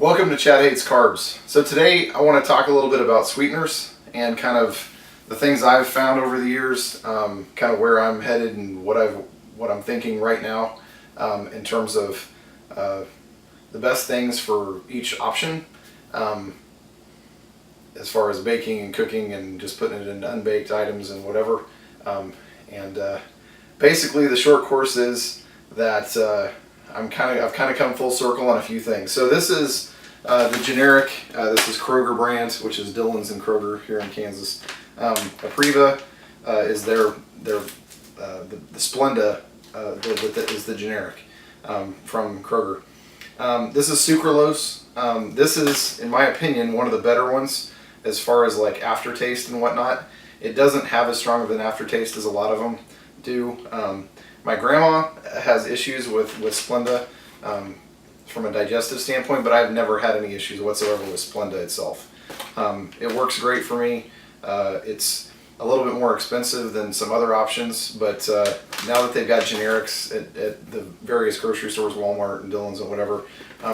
Welcome to Chad Hates Carbs. So today I want to talk a little bit about sweeteners and kind of the things I've found over the years, kind of where I'm headed and what I'm thinking right now in terms of the best things for each option, as far as baking and cooking and just putting it in unbaked items and whatever. And basically the short course is that I've kind of come full circle on a few things. So this is the generic. This is Kroger brand, which is Dillon's and Kroger here in Kansas. Apriva is the Splenda is the generic from Kroger. This is Sucralose. This is, in my opinion, one of the better ones as far as like aftertaste and whatnot. It doesn't have as strong of an aftertaste as a lot of them do. My grandma has issues with Splenda from a digestive standpoint, but I've never had any issues whatsoever with Splenda itself. It works great for me. It's a little bit more expensive than some other options, but now that they've got generics at the various grocery stores, Walmart and Dillon's and whatever,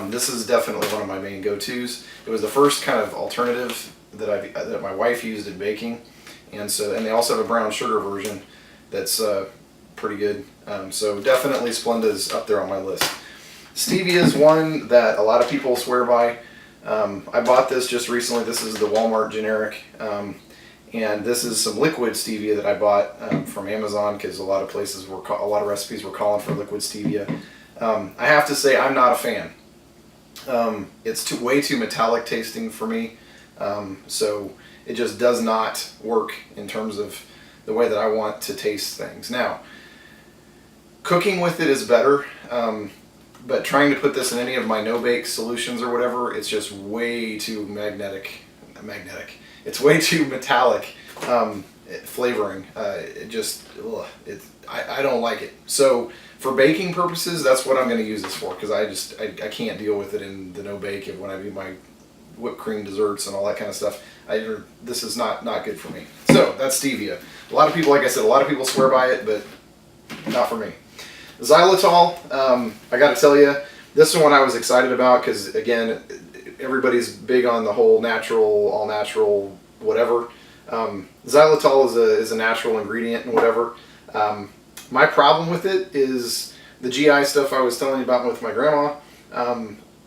this is definitely one of my main go-tos. It was the first kind of alternative that my wife used in baking, and they also have a brown sugar version that's pretty good. So definitely Splenda's up there on my list. Stevia is one that a lot of people swear by. I bought this just recently. This is the Walmart generic, and this is some liquid stevia that I bought from Amazon because a lot of recipes were calling for liquid stevia. I have to say I'm not a fan. It's way too metallic tasting for me, so it just does not work in terms of the way that I want to taste things. Now, cooking with it is better, but trying to put this in any of my no-bake solutions or whatever, it's just way too it's way too metallic flavoring. I don't like it. So for baking purposes, that's what I'm going to use this for, because I can't deal with it in the no-bake when I do my whipped cream desserts and all that kind of stuff. This is not good for me. So that's stevia. A lot of people, like I said, swear by it, but not for me. Xylitol, I got to tell you, this one I was excited about because, again, everybody's big on the whole all natural, whatever. Xylitol is a natural ingredient and whatever. My problem with it is the GI stuff I was telling you about with my grandma. A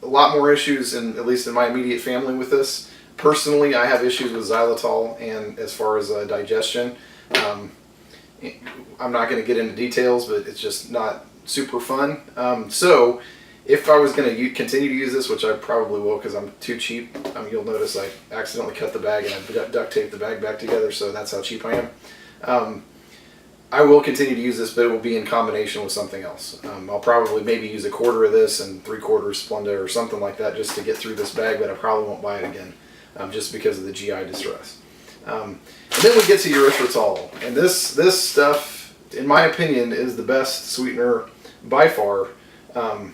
lot more issues, at least in my immediate family, with this. Personally, I have issues with xylitol, and as far as digestion, I'm not going to get into details, but it's just not super fun. So if I was going to continue to use this, which I probably will because I'm too cheap, you'll notice I accidentally cut the bag and I duct taped the bag back together, so that's how cheap I am. I will continue to use this, but it will be in combination with something else. I'll probably maybe use a quarter of this and 3/4 Splenda or something like that just to get through this bag, but I probably won't buy it again just because of the GI distress. And then we get to erythritol, and this stuff, in my opinion, is the best sweetener by far. I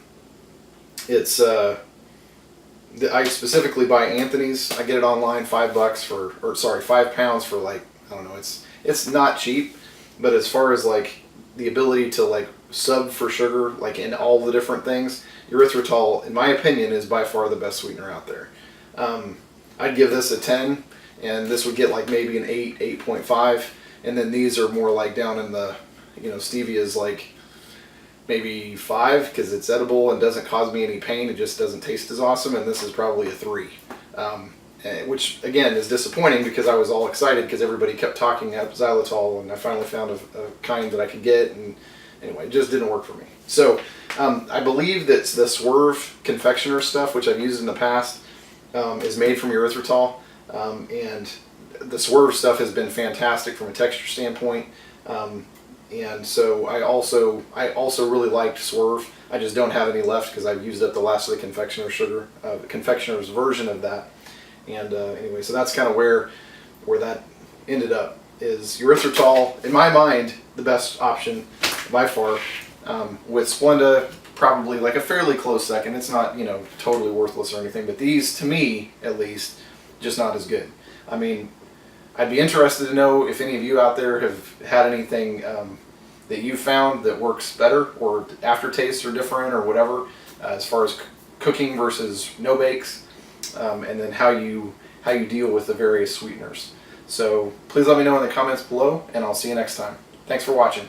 specifically buy Anthony's. I get it online, $5 5 pounds for, like, I don't know. It's not cheap, but as far as like the ability to like sub for sugar, like in all the different things, erythritol, in my opinion, is by far the best sweetener out there. I'd give this a 10, and this would get like maybe an 8, 8.5, and then these are more like down in the, stevia is like maybe 5 because it's edible and doesn't cause me any pain. It just doesn't taste as awesome, and this is probably a 3. Which again is disappointing because I was all excited because everybody kept talking up xylitol, and I finally found a kind that I could get, and anyway, it just didn't work for me. So I believe that the Swerve confectioner stuff, which I've used in the past, is made from erythritol, and the Swerve stuff has been fantastic from a texture standpoint, and so I also really liked Swerve. I just don't have any left because I've used up the last of the confectioner's version of that. And anyway, so that's kind of where that ended up, is erythritol, in my mind, the best option by far, with Splenda probably like a fairly close second. It's not, totally worthless or anything, but these, to me at least, just not as good. I mean, I'd be interested to know if any of you out there have had anything that you found that works better, or aftertastes are different or whatever, as far as cooking versus no bakes, and then how you deal with the various sweeteners. So please let me know in the comments below, and I'll see you next time. Thanks for watching.